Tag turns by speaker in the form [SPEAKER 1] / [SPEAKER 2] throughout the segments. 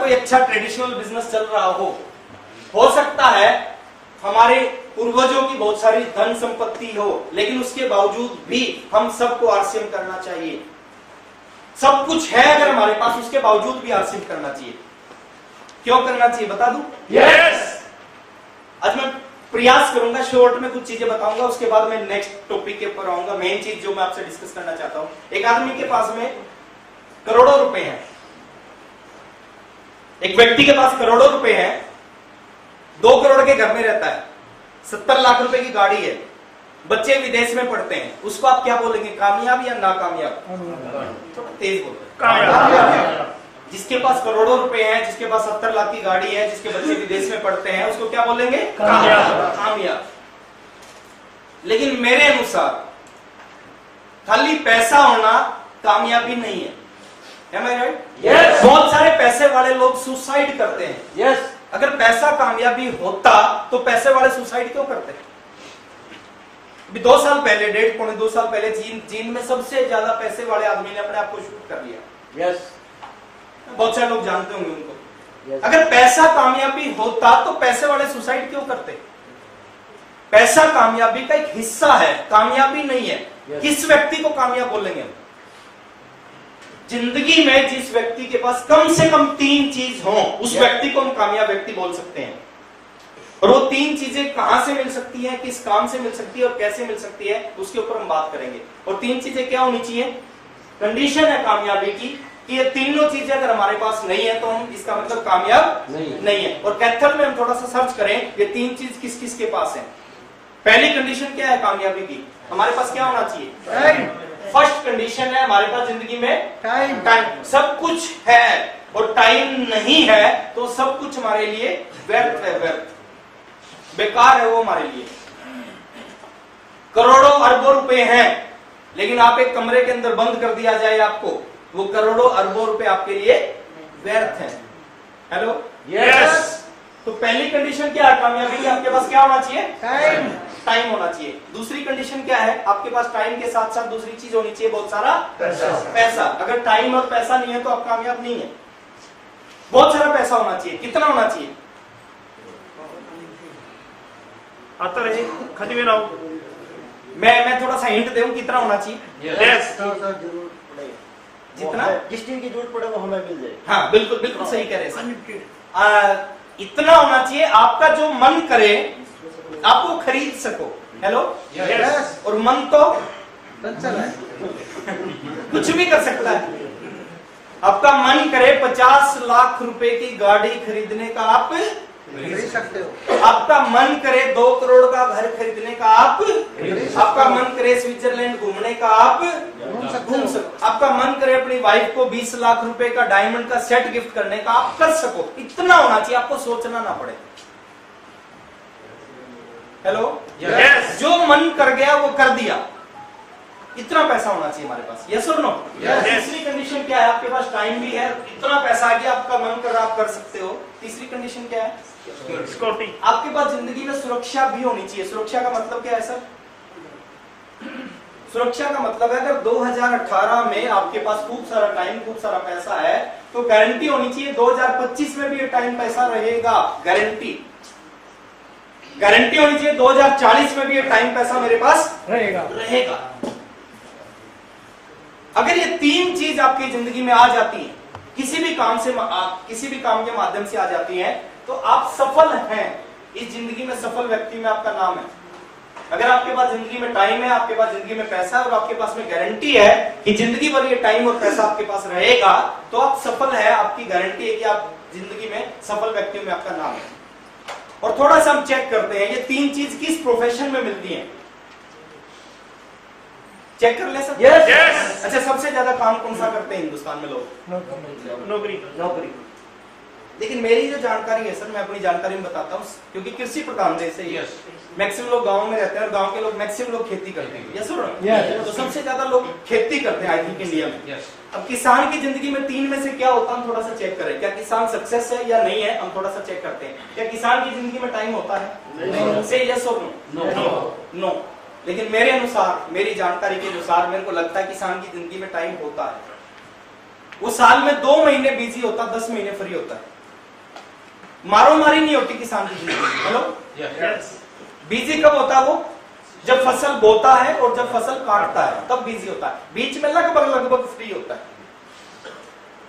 [SPEAKER 1] कोई अच्छा traditional business चल रहा हो सकता है हमारे पूर्वजों की बहुत सारी धन संपत्ति हो, लेकिन उसके बावजूद भी हम सबको आरसीएम करना चाहिए। सब कुछ है अगर हमारे पास, उसके बावजूद भी आरसीएम करना चाहिए। क्यों करना चाहिए बता दूं?
[SPEAKER 2] यस।
[SPEAKER 1] आज मैं प्रयास करूंगा, शॉर्ट में कुछ चीजें बताऊंगा, उसके बाद मैं नेक्स्ट टॉपिक के ऊपर आऊंगा। मेन चीज जो मैं आपसे डिस्कस करना चाहता हूं, एक आदमी के पास में करोड़ों रुपए हैं, एक व्यक्ति के पास करोड़ों रुपए हैं, 2 करोड़ के घर में रहता है, 70 लाख रुपए की गाड़ी है, बच्चे विदेश में पढ़ते हैं, उसको आप क्या बोलेंगे, कामयाब या नाकामयाब? थोड़ा तेज बोलो।
[SPEAKER 2] कामयाब।
[SPEAKER 1] जिसके पास करोड़ों रुपए हैं, जिसके पास 70 लाख की गाड़ी है, जिसके बच्चे विदेश में पढ़ते हैं, उसको क्या बोलेंगे?
[SPEAKER 2] कामयाब।
[SPEAKER 1] कामयाब। लेकिन मेरे अनुसार खाली पैसा होना कामयाबी नहीं है। Am I right?
[SPEAKER 2] Yes.
[SPEAKER 1] बहुत सारे पैसे वाले लोग सुसाइड करते हैं।
[SPEAKER 2] यस।
[SPEAKER 1] अगर पैसा कामयाबी होता तो पैसे वाले सुसाइड क्यों करते? अभी 2 साल पहले, 1.5-2 साल पहले चीन में सबसे ज्यादा पैसे वाले आदमी ने अपने आप को शूट कर लिया।
[SPEAKER 2] यस।
[SPEAKER 1] बहुत सारे लोग जानते होंगे उनको।
[SPEAKER 2] Yes.
[SPEAKER 1] अगर पैसा कामयाबी होता तो पैसे वाले सुसाइड क्यों करते? पैसा कामयाबी का एक हिस्सा है, कामयाबी नहीं है।
[SPEAKER 2] Yes.
[SPEAKER 1] किस व्यक्ति को कामयाब बोलेंगे? जिंदगी में जिस व्यक्ति के पास कम से कम 3 चीज हो, उस व्यक्ति को हम कामयाब व्यक्ति बोल सकते हैं। और वो 3 चीजें कहां से मिल सकती है, किस काम से मिल सकती है और कैसे मिल सकती है, उसके ऊपर हम बात करेंगे। और 3 चीजें क्या होनी चाहिए? कंडीशन है कामयाबी की कि ये तीनों चीजें अगर हमारे पास नहीं है तो हम इसका मतलब कामयाब नहीं है। और कैथल में हम थोड़ा सा सर्च करें ये 3 चीज किस किस के पास है। पहली कंडीशन क्या है कामयाबी की? हमारे पास क्या होना चाहिए? फर्स्ट कंडीशन है हमारे पास जिंदगी में टाइम। सब कुछ है और टाइम नहीं है तो सब कुछ हमारे लिए व्यर्थ है, व्यर्थ, बेकार है वो हमारे लिए। करोड़ों अरबों रुपए हैं, लेकिन आप एक कमरे के अंदर बंद कर दिया जाए आपको, वो करोड़ों अरबों रुपए आपके लिए व्यर्थ है। हेलो?
[SPEAKER 2] यस।
[SPEAKER 1] तो पहली कंडीशन क्या है कामयाबी की? आपके पास क्या होना चाहिए? टाइम होना चाहिए। दूसरी कंडीशन क्या है? आपके पास टाइम के साथ साथ दूसरी चीज होनी चाहिए, बहुत सारा पैसा। अगर टाइम और पैसा नहीं है तो आप कामयाब नहीं है। बहुत सारा पैसा होना चाहिए। कितना होना चाहिए?
[SPEAKER 2] आता रहे खत्म में रहो।
[SPEAKER 1] मैं थोड़ा सा हिंट दूं, कितना होना चाहिए?
[SPEAKER 2] यस।
[SPEAKER 1] जितना
[SPEAKER 3] जिस चीज की जरूरत पड़े वो हमें मिल जाए।
[SPEAKER 1] हाँ, बिल्कुल बिल्कुल सही कह रहे हैं। इतना होना चाहिए आपका जो मन करे आप वो खरीद सको। हेलो?
[SPEAKER 2] यस।
[SPEAKER 1] और मन तो कुछ भी कर सकता है। आपका मन करे 50 लाख रुपए की गाड़ी खरीदने का, आप
[SPEAKER 3] खरीद सकते हो।
[SPEAKER 1] आपका मन करे 2 करोड़ का घर खरीदने का, आपका मन करे स्विट्जरलैंड घूमने का, आप घूम सको। आपका मन करे अपनी वाइफ को 20 लाख रुपए का डायमंड का सेट गिफ्ट करने का, आप कर सको। इतना होना चाहिए, आपको सोचना ना पड़े। हेलो?
[SPEAKER 2] यस।
[SPEAKER 1] जो मन कर गया वो कर दिया। इतना पैसा होना चाहिए हमारे पास। यस और नो? तीसरी कंडीशन क्या है? आपके पास टाइम भी है, इतना पैसा आ गया, आपका मन कर रहा आप कर सकते हो। तीसरी कंडीशन क्या है?
[SPEAKER 2] सिक्योरिटी।
[SPEAKER 1] आपके पास जिंदगी में सुरक्षा भी होनी चाहिए। सुरक्षा का मतलब क्या है सर? सुरक्षा का मतलब है अगर 2018 में आपके पास खूब सारा टाइम, खूब सारा पैसा है तो गारंटी होनी चाहिए 2025 में भी ये टाइम पैसा रहेगा। गारंटी होनी चाहिए 2040 में भी ये टाइम पैसा मेरे पास रहेगा। अगर ये 3 चीज आपकी जिंदगी में आ जाती है, किसी भी काम के माध्यम से आ जाती हैं, तो आप सफल हैं। इस जिंदगी में सफल व्यक्ति में आपका नाम है। अगर आपके पास जिंदगी में टाइम है, आपके पास जिंदगी में पैसा है और आपके पास में गारंटी है कि जिंदगी भर ये टाइम और पैसा आपके पास रहेगा, तो आप सफल है। आपकी गारंटी है कि आप जिंदगी में सफल व्यक्तियों में आपका नाम है। और थोड़ा सा हम चेक करते हैं ये 3 चीज किस प्रोफेशन में मिलती हैं। चेक कर ले सर?
[SPEAKER 2] यस।
[SPEAKER 1] अच्छा, सबसे ज्यादा काम कौन सा करते हैं हिंदुस्तान में लोग?
[SPEAKER 2] नौकरी।
[SPEAKER 1] लेकिन मेरी जो जानकारी है सर, मैं अपनी जानकारी में बताता हूँ, क्योंकि कृषि प्रधान देश है।
[SPEAKER 2] यस।
[SPEAKER 1] मैक्सिमम लोग गांव में रहते हैं और गांव के लोग मैक्सिमम लोग खेती करते हैं। यस और
[SPEAKER 3] Yes.
[SPEAKER 1] तो सबसे ज्यादा लोग खेती करते हैं आई थिंक इंडिया में।
[SPEAKER 2] यस।
[SPEAKER 1] अब किसान की जिंदगी में 3 में से क्या होता है, हम थोड़ा सा चेक करें। क्या किसान सक्सेस है या नहीं है, हम थोड़ा सा चेक करते हैं। क्या किसान की जिंदगी में टाइम होता है? से यस और नो। लेकिन मेरे अनुसार, मेरी जानकारी के अनुसार मेरे को लगता है किसान की जिंदगी में टाइम होता है। वो साल में 2 महीने बिजी होता, 10 महीने फ्री होता है। मारो मारी नहीं होती किसान की जिंदगी में। Hello,
[SPEAKER 2] Yes.
[SPEAKER 1] बिजी कब होता है वो? जब फसल बोता है और जब फसल काटता है तब बिजी होता है। बीच में लगभग फ्री होता है।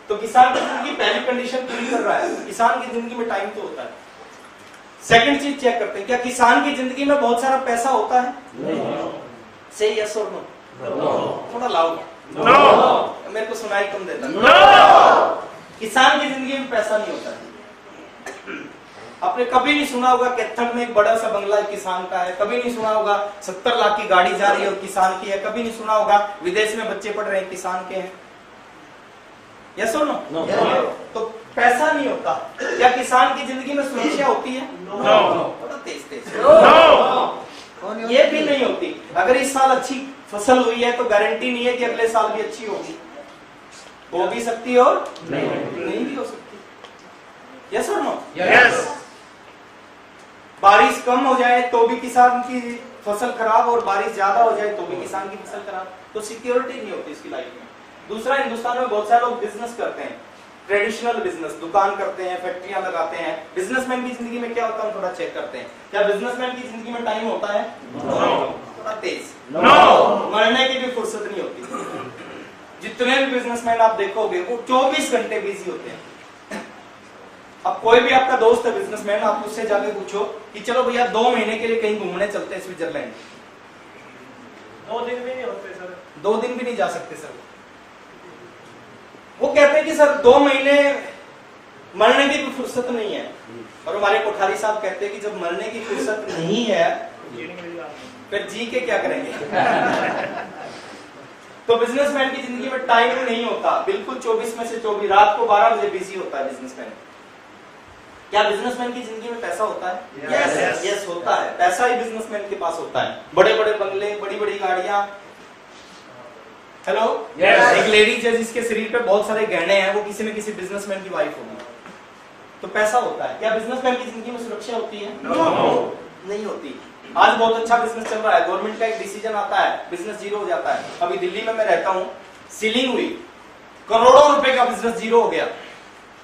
[SPEAKER 1] तो किसान की जिंदगी पहली कंडीशन पूरी कर रहा है, किसान की जिंदगी में टाइम तो होता है। सेकंड चीज चेक करते हैं, क्या किसान की जिंदगी में बहुत सारा पैसा होता है? से यस और नो? थोड़ा लाउड।
[SPEAKER 2] No.
[SPEAKER 1] मेरे को सुनाई कम देता है।
[SPEAKER 2] No.
[SPEAKER 1] किसान की जिंदगी में पैसा नहीं होता है। आपने कभी नहीं सुना होगा कैथल में एक बड़ा सा बंगला किसान का है, कभी नहीं सुना होगा 70 लाख की गाड़ी जा रही है और किसान की है, कभी नहीं सुना होगा विदेश में बच्चे पढ़ रहे हैं किसान के हैं। यस और नो? तो पैसा नहीं होता। क्या किसान की जिंदगी में सुरक्षा होती है? थोड़ा तेज तेज।
[SPEAKER 2] No.
[SPEAKER 1] ये भी नहीं होती। अगर इस साल अच्छी फसल हुई है तो गारंटी नहीं है कि अगले साल भी अच्छी होगी। हो भी सकती है और नहीं भी हो सकती। यस और नो?
[SPEAKER 2] Yes.
[SPEAKER 1] बारिश कम हो जाए तो भी किसान की फसल खराब और बारिश ज्यादा हो जाए तो भी किसान की फसल खराब। तो सिक्योरिटी नहीं होती इसकी लाइफ में। दूसरा, हिंदुस्तान में बहुत सारे लोग बिजनेस करते हैं, ट्रेडिशनल बिजनेस, दुकान करते हैं, फैक्ट्रियां लगाते हैं। बिजनेसमैन की जिंदगी में क्या होता है, थोड़ा चेक करते हैं। क्या बिजनेसमैन की जिंदगी में टाइम होता है? थोड़ा तेज। मरने की भी फुर्सत नहीं होती। जितने भी बिजनेसमैन आप देखोगे वो 24 घंटे बिजी होते हैं। अब कोई भी आपका दोस्त है बिजनेसमैन, आप उससे जाके पूछो कि चलो भैया 2 महीने के लिए कहीं घूमने चलते हैं स्विट्जरलैंड।
[SPEAKER 2] 2 दिन भी नहीं होते सर।
[SPEAKER 1] 2 दिन भी नहीं जा सकते सर। वो कहते हैं कि सर 2 महीने मरने की भी फुर्सत नहीं है। और हमारे कोठारी साहब कहते हैं कि जब मरने की फुर्सत नहीं है फिर जी के क्या करेंगे? तो बिजनेसमैन की जिंदगी में टाइम नहीं होता, बिल्कुल 24 में से 24। रात को 12 बजे बिजी होता है बिजनेसमैन। क्या बिजनेसमैन की जिंदगी में पैसा होता है?
[SPEAKER 2] Yes.
[SPEAKER 1] यस होता है। पैसा ही बिजनेसमैन के पास होता है। बड़े बड़े बंगले, बड़ी बड़ी गाड़ियां। Hello,
[SPEAKER 2] Yes.
[SPEAKER 1] एक लेडीज है जिसके शरीर पे बहुत सारे गहने हैं, वो किसी न किसी बिजनेसमैन की वाइफ होगी। तो पैसा होता है। क्या बिजनेसमैन की जिंदगी में सुरक्षा होती है?
[SPEAKER 2] No.
[SPEAKER 1] नहीं होती। आज बहुत अच्छा बिजनेस चल रहा है, गवर्नमेंट का एक डिसीजन आता है, बिजनेस जीरो हो जाता है। अभी दिल्ली में मैं रहता हूँ, सीलिंग हुई, करोड़ों रुपए का बिजनेस जीरो हो गया,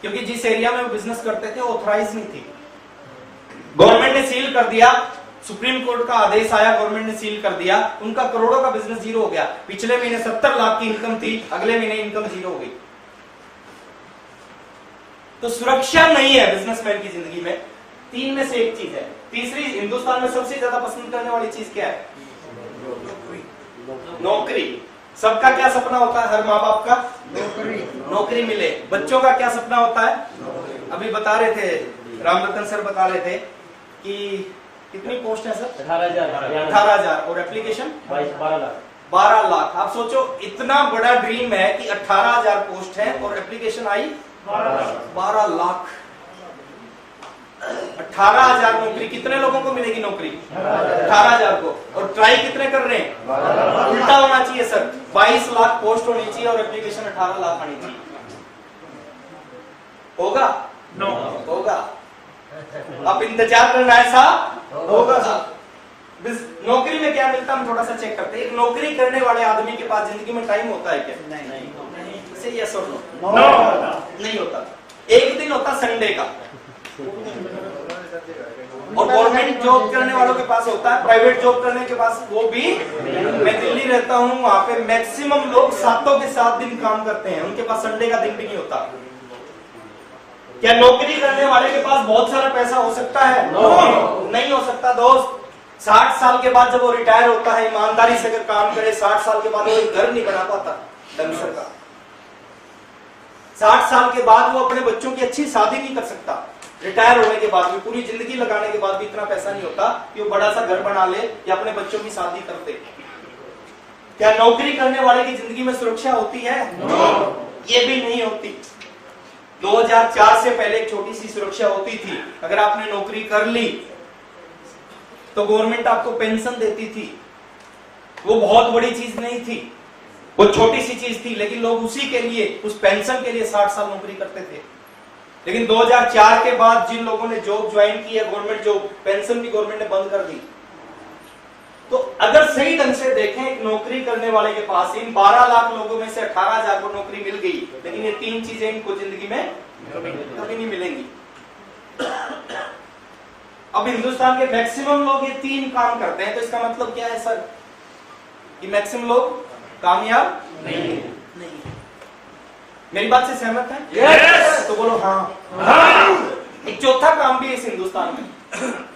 [SPEAKER 1] क्योंकि जिस एरिया में वो बिजनेस करते थे वो ऑथराइज नहीं थी। गवर्नमेंट ने सील कर दिया, सुप्रीम कोर्ट का आदेश आया, गवर्नमेंट ने सील कर दिया, उनका करोड़ों का बिजनेस जीरो हो गया। पिछले महीने 70 लाख की इनकम थी, अगले महीने इनकम जीरो हो गई। तो सुरक्षा नहीं है बिजनेसमैन की जिंदगी में। 3 में से एक चीज है। तीसरी, हिंदुस्तान में सबसे ज्यादा पसंद करने वाली चीज क्या है? नौकरी। सबका क्या सपना होता है? हर माँ बाप का नौकरी मिले। बच्चों का क्या सपना होता है? अभी बता रहे थे, रामरतन सर बता रहे थे कि कितनी पोस्ट है सर? 18,000 और एप्लीकेशन 12 लाख। आप सोचो, इतना बड़ा ड्रीम है कि 18,000 पोस्ट है और एप्लीकेशन आई 12 लाख। 18,000 नौकरी, कितने लोगों को मिलेगी नौकरी? 18,000 को। और ट्राई कितने कर रहे हैं? उल्टा होना चाहिए सर, 22 लाख पोस्ट होनी चाहिए और एप्लीकेशन 18 लाख आनी चाहिए। होगा?
[SPEAKER 2] No.
[SPEAKER 1] होगा। आप इंतजार करना है साहब, होगा। नौकरी में क्या मिलता है हम थोड़ा सा चेक करते हैं। एक नौकरी करने वाले आदमी के पास जिंदगी में टाइम होता है क्या? नहीं। से यस और नो? नहीं होता। एक दिन होता संडे का, और गवर्नमेंट जॉब करने वालों के पास होता है, प्राइवेट जॉब करने के पास वो भी। मैं दिल्ली रहता हूँ, वहां पे मैक्सिमम लोग 7 के 7 दिन काम करते हैं, उनके पास संडे का दिन भी नहीं होता। क्या नौकरी करने वाले के पास बहुत सारा पैसा हो सकता है? नहीं हो सकता दोस्त। 60 साल के बाद जब वो रिटायर होता है, ईमानदारी से अगर काम करे, 60 साल के बाद वो एक घर नहीं बना पाता ढंग से का। 60 साल के बाद वो अपने बच्चों की अच्छी शादी नहीं कर सकता। रिटायर होने के बाद भी, पूरी जिंदगी लगाने के बाद भी इतना पैसा नहीं होता कि वो बड़ा सा घर बना ले या अपने बच्चों की शादी कर दे। क्या नौकरी करने वाले की जिंदगी में सुरक्षा होती है? ये भी नहीं होती। 2004 से पहले एक छोटी सी सुरक्षा होती थी। अगर आपने नौकरी कर ली तो गवर्नमेंट आपको पेंशन देती थी। वो बहुत बड़ी चीज नहीं थी, वो छोटी सी चीज थी, लेकिन लोग उसी के लिए, उस पेंशन के लिए 60 साल नौकरी करते थे। लेकिन 2004 के बाद जिन लोगों ने जॉब ज्वाइन की है, गवर्नमेंट जॉब, पेंशन भी गवर्नमेंट ने बंद कर दी। तो अगर सही ढंग से देखें, एक नौकरी करने वाले के पास इन 12 लाख लोगों में से 18,000 को नौकरी मिल गई, लेकिन ये 3 चीजें इनको जिंदगी में कभी नहीं मिलेंगी। अब हिंदुस्तान के मैक्सिमम लोग ये 3 काम करते हैं, तो इसका मतलब क्या है सर? कि मैक्सिमम लोग कामयाब नहीं। मेरी बात से सहमत है?
[SPEAKER 2] Yes!
[SPEAKER 1] तो बोलो हाँ। एक चौथा काम भी है इस हिंदुस्तान में,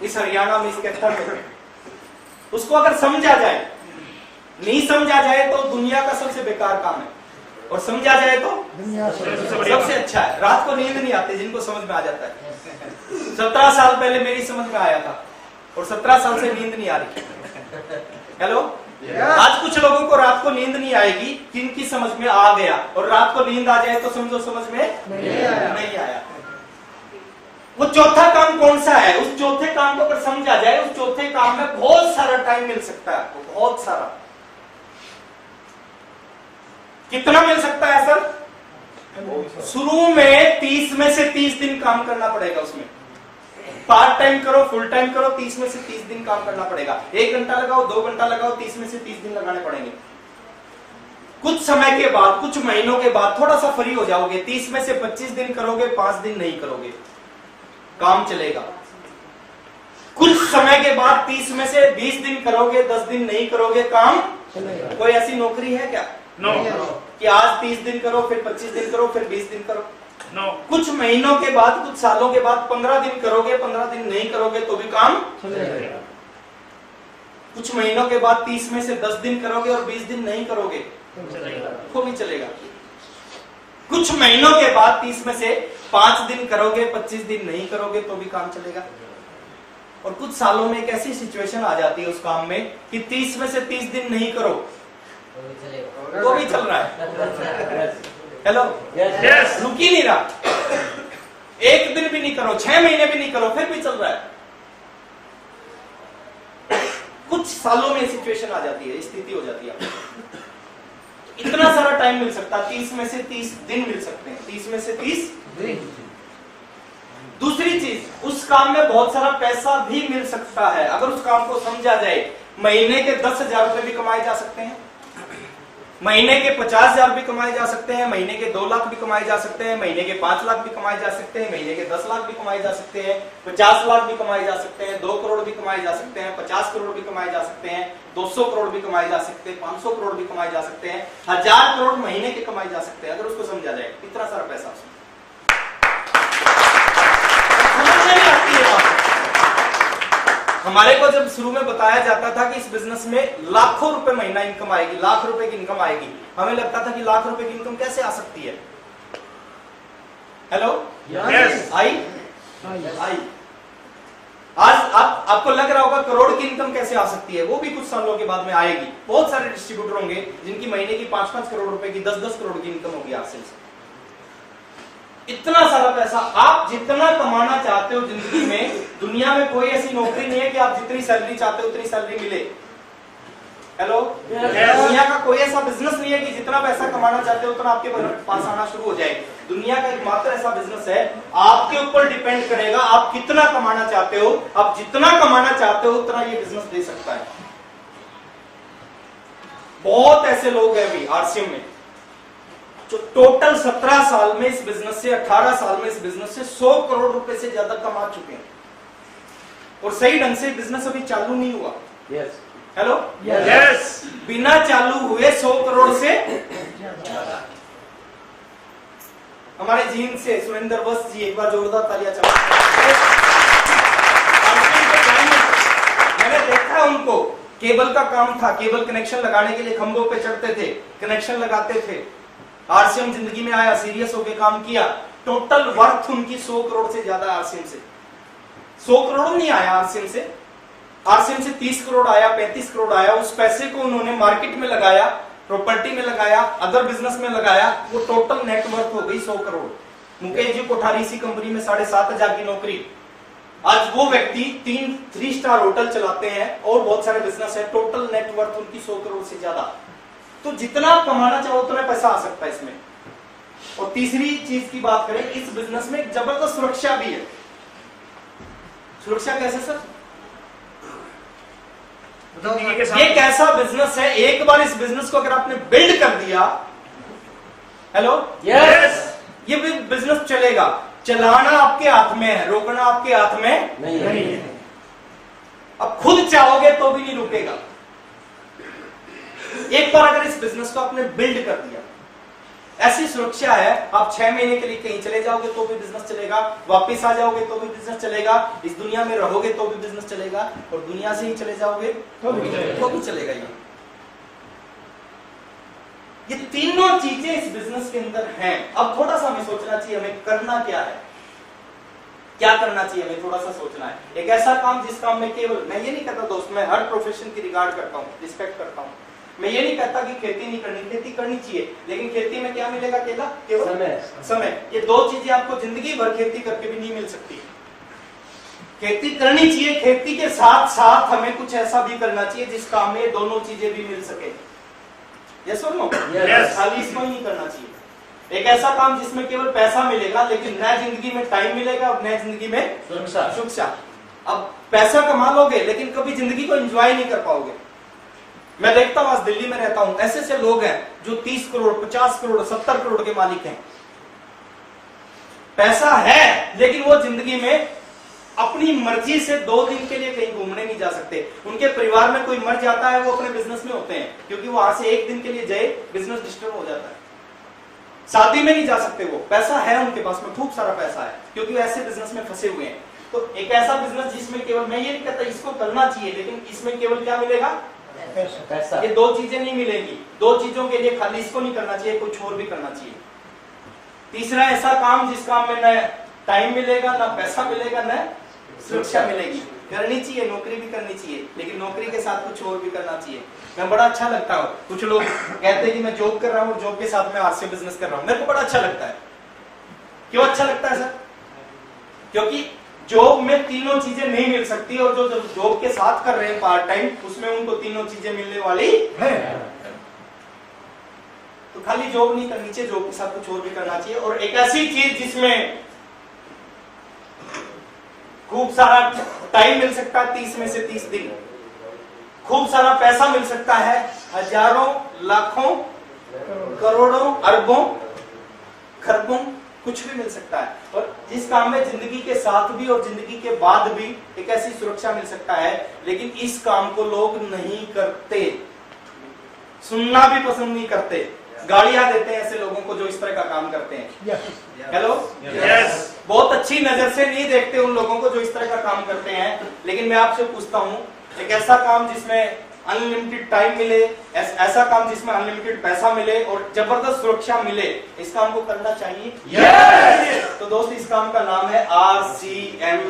[SPEAKER 1] इस हरियाणा में, इस कैथल में, उसको अगर समझा जाए, नहीं समझा जाए तो दुनिया का सबसे बेकार काम है, और समझा जाए तो सबसे अच्छा है। रात को नींद नहीं आती जिनको समझ में आ जाता है। 17 साल पहले मेरी समझ में आया था, और 17 साल से नींद नहीं आ रही। हेलो, आज कुछ लोगों को रात को नींद नहीं आएगी, किनकी समझ में आ गया, और रात को नींद आ जाए तो समझो समझ में नहीं आया। वो चौथा काम कौन सा है? उस चौथे काम को अगर समझा जाए, उस चौथे काम में बहुत सारा टाइम मिल सकता है आपको, बहुत सारा। कितना मिल सकता है सर? शुरू में 30 में से 30 दिन काम करना पड़ेगा उसमें। पार्ट टाइम करो, फुल टाइम करो, 30 में से 30 दिन काम करना पड़ेगा। 1 घंटा लगाओ, 2 घंटा लगाओ, 30 में से 30 दिन लगाने पड़ेंगे। कुछ समय के बाद, कुछ महीनों के बाद थोड़ा सा फ्री हो जाओगे। 30 में से 25 दिन करोगे, 5 दिन नहीं करोगे, काम चलेगा। कुछ समय के बाद 30 में से 20 दिन करोगे, 10 दिन नहीं करोगे, काम चलेगा। कोई ऐसी नौकरी है क्या?
[SPEAKER 2] नो।
[SPEAKER 1] कि आज 30 दिन करो, फिर 25 दिन करो, फिर 20 दिन करो?
[SPEAKER 2] नो।
[SPEAKER 1] कुछ महीनों के बाद, कुछ सालों के बाद 15 दिन करोगे, 15 दिन नहीं करोगे तो भी काम
[SPEAKER 2] चलेगा।
[SPEAKER 1] कुछ महीनों के बाद 30 में से 10 दिन करोगे और 20 दिन नहीं करोगे तो भी चलेगा। कुछ महीनों के बाद 30 में से 5 दिन करोगे, 25 दिन नहीं करोगे तो भी काम चलेगा। और कुछ सालों में एक ऐसी सिचुएशन आ जाती है उस काम में कि 30 में से 30 दिन नहीं करो तो भी चल रहा है। Hello,
[SPEAKER 2] Yes!
[SPEAKER 1] रुक ही नहीं रहा। 1 दिन भी नहीं करो, 6 महीने भी नहीं करो, फिर भी चल रहा है। कुछ सालों में सिचुएशन आ जाती है, स्थिति हो जाती है। इतना सारा टाइम मिल सकता है, 30 में से 30 दिन मिल सकते हैं, 30 में से 30 दिन। दूसरी चीज, उस काम में बहुत सारा पैसा भी मिल सकता है अगर उस काम को समझा जाए। महीने के 10,000 रुपए भी कमाए जा सकते हैं, महीने के 50,000 भी कमाए जा सकते हैं, महीने के 2 लाख भी कमाए जा सकते हैं, महीने के 5 लाख भी कमाए जा सकते हैं, महीने के 10 लाख भी कमाए जा सकते हैं, 50 लाख भी कमाए जा सकते हैं, 2 करोड़ भी कमाए जा सकते हैं, 50 करोड़ भी कमाए जा सकते हैं, 200 करोड़ भी कमाए जा सकते हैं, 500 करोड़ भी कमाए जा सकते हैं, 1000 करोड़ महीने के कमाए जा सकते हैं, अगर उसको समझा जाए। इतना सारा पैसा उसमें समझ में नहीं आती है बात। हमारे को जब शुरू में बताया जाता था कि इस बिजनेस में लाखों रुपए महीना इनकम आएगी, लाख रुपए की इनकम आएगी, हमें लगता था कि लाख रुपए की इनकम कैसे आ सकती है। Hello,
[SPEAKER 2] Yes!
[SPEAKER 1] आई आज आपको लग रहा होगा करोड़ की इनकम कैसे आ सकती है, वो भी कुछ सालों के बाद में आएगी। बहुत सारे डिस्ट्रीब्यूटर होंगे जिनकी महीने की 5-5 करोड़ रुपए की, 10-10 करोड़ की इनकम होगी आज से। इतना सारा पैसा, आप जितना कमाना चाहते हो जिंदगी में, दुनिया में कोई ऐसी नौकरी नहीं है कि आप जितनी सैलरी चाहते हो उतनी सैलरी मिले। हेलो, दुनिया का कोई ऐसा बिजनेस नहीं है कि जितना पैसा कमाना चाहते हो उतना आपके पास आना शुरू हो जाए। दुनिया का एकमात्र ऐसा बिजनेस है, आपके ऊपर डिपेंड करेगा आप कितना कमाना चाहते हो। आप जितना कमाना चाहते हो उतना ये बिजनेस दे सकता है। बहुत ऐसे लोग हैं अभी आरसीएम में जो टोटल 17 साल में इस बिजनेस से, 18 साल में इस बिजनेस से 100 करोड़ रुपए से ज्यादा कमा चुके हैं, और सही ढंग से बिजनेस अभी चालू नहीं हुआ।
[SPEAKER 3] Yes.
[SPEAKER 1] Hello,
[SPEAKER 2] Yes!
[SPEAKER 1] बिना चालू हुए 100 करोड़ से हमारे जीन से सुरेंद्र वस्त जी, एक बार जोरदार तालियां मैंने देखा उनको, केबल का काम था, केबल कनेक्शन लगाने के लिए खंभों पे चढ़ते थे, कनेक्शन लगाते थे। आरसीएम जिंदगी में आया, सीरियस होकर काम किया, टोटल वर्थ उनकी 100 करोड़ से ज्यादा आरसीएम से। 100 करोड़ नहीं आया आरसीएम से, आरसीएम से 30 करोड़ आया, 35 करोड़ आया। उस पैसे को उन्होंने मार्केट में लगाया, प्रॉपर्टी में लगाया, अदर बिजनेस में लगाया, वो टोटल नेटवर्थ हो गई 100 करोड़। मुकेश जी कोठारी इसी कंपनी में 7,500 की नौकरी, आज वो व्यक्ति 3 स्टार होटल चलाते हैं और बहुत सारे बिजनेस है, टोटल नेटवर्थ उनकी 100 करोड़ से ज्यादा। तो जितना आप कमाना चाहो उतना पैसा आ सकता है इसमें। और तीसरी चीज की बात करें, इस बिजनेस में एक जबरदस्त सुरक्षा भी है। सुरक्षा कैसे सर? ये एक ऐसा बिजनेस है, एक बार इस बिजनेस को अगर आपने बिल्ड कर दिया, हेलो,
[SPEAKER 2] Yes!
[SPEAKER 1] ये बिजनेस चलेगा। चलाना आपके हाथ में है, रोकना आपके हाथ में
[SPEAKER 3] नहीं।
[SPEAKER 1] अब खुद चाहोगे तो भी नहीं रुकेगा। एक बार अगर इस बिजनेस को आपने बिल्ड कर दिया, ऐसी सुरक्षा है, आप 6 महीने के लिए कहीं चले जाओगे तो भी बिजनेस चलेगा, वापस आ जाओगे तो भी बिजनेस चलेगा, इस दुनिया में रहोगे तो भी बिजनेस चलेगा, और दुनिया से ही चले जाओगे तो भी चलेगा। ये तीनों चीजें इस बिजनेस के अंदर हैं। अब थोड़ा सा हमें सोचना चाहिए, हमें करना क्या है, क्या करना चाहिए, हमें थोड़ा सा सोचना है। एक ऐसा काम जिस काम में केवल, मैं ये नहीं कहता दोस्त, मैं हर प्रोफेशन की रिगार्ड करता हूँ, रिस्पेक्ट करता हूँ, मैं ये नहीं कहता कि खेती नहीं करनी, खेती करनी चाहिए, लेकिन खेती में क्या मिलेगा? केवल समय। ये दो चीजें आपको जिंदगी भर खेती करके भी नहीं मिल सकती। खेती करनी चाहिए, खेती के साथ साथ हमें कुछ ऐसा भी करना चाहिए जिस काम में दोनों चीजें भी मिल सके। यस और नो? खाली इसको ही नहीं करना चाहिए। एक ऐसा काम जिसमें केवल पैसा मिलेगा लेकिन नया जिंदगी में टाइम मिलेगा और नया जिंदगी में सुरक्षा। अब पैसा कमा लोगे लेकिन कभी जिंदगी को एंजॉय नहीं कर पाओगे। मैं देखता हूं, आज दिल्ली में रहता हूं, ऐसे ऐसे लोग हैं जो 30 करोड़ 50 करोड़ 70 करोड़ के मालिक हैं। पैसा है लेकिन वो जिंदगी में अपनी मर्जी से 2 दिन के लिए कहीं घूमने नहीं जा सकते। उनके परिवार में कोई मर जाता है, वो अपने बिजनेस में होते हैं, क्योंकि वहां से 1 दिन के लिए जाए बिजनेस डिस्टर्ब हो जाता है। शादी में नहीं जा सकते, वो पैसा है उनके पास में, खूब सारा पैसा है, क्योंकि वो ऐसे बिजनेस में फंसे हुए हैं। तो एक ऐसा बिजनेस जिसमें केवल, मैं ये नहीं कहता इसको करना चाहिए, लेकिन इसमें केवल क्या मिलेगा? पैसा। ये 2 चीजें नहीं मिलेंगी। 2 चीजों के लिए खाली इसको नहीं करना चाहिए, कुछ और भी करना चाहिए। तीसरा ऐसा काम जिस काम में न टाइम मिलेगा, ना पैसा मिलेगा, न सुरक्षा मिलेगी, करनी चाहिए। नौकरी भी करनी चाहिए, लेकिन नौकरी के साथ कुछ और भी करना चाहिए। मैं बड़ा अच्छा लगता हूँ, कुछ लोग कहते हैं कि मैं जॉब कर रहा हूँ, जॉब के साथ में आज से बिजनेस कर रहा हूँ। मेरे को बड़ा अच्छा लगता है। क्यों अच्छा लगता है सर? क्योंकि जॉब में तीनों चीजें नहीं मिल सकती, और जो जॉब के साथ कर रहे हैं पार्ट टाइम, उसमें उनको तीनों चीजें मिलने वाली है। तो खाली जॉब नहीं करनी चाहिए, जॉब के साथ कुछ और भी करना चाहिए। और एक ऐसी चीज जिसमें खूब सारा टाइम मिल सकता है, 30 में से 30 दिन, खूब सारा पैसा मिल सकता है, हजारों लाखों करोड़ों अरबों खरबों, कुछ भी मिल सकता है। और जिस काम में जिंदगी के साथ भी और जिंदगी के बाद भी एक ऐसी सुरक्षा मिल सकता है, लेकिन इस काम को लोग नहीं करते, सुनना भी पसंद नहीं करते, गालियां देते हैं ऐसे लोगों को जो इस तरह का काम करते हैं। हेलो, बहुत अच्छी नजर से नहीं देखते उन लोगों को जो इस तरह का काम करते हैं। लेकिन मैं आपसे पूछता हूं, एक ऐसा काम जिसमें अनलिमिटेड टाइम मिले, ऐसा काम जिसमें अनलिमिटेड पैसा मिले और जबरदस्त सुरक्षा मिले, इस काम को करना चाहिए। तो दोस्त, इस काम का नाम है RCM।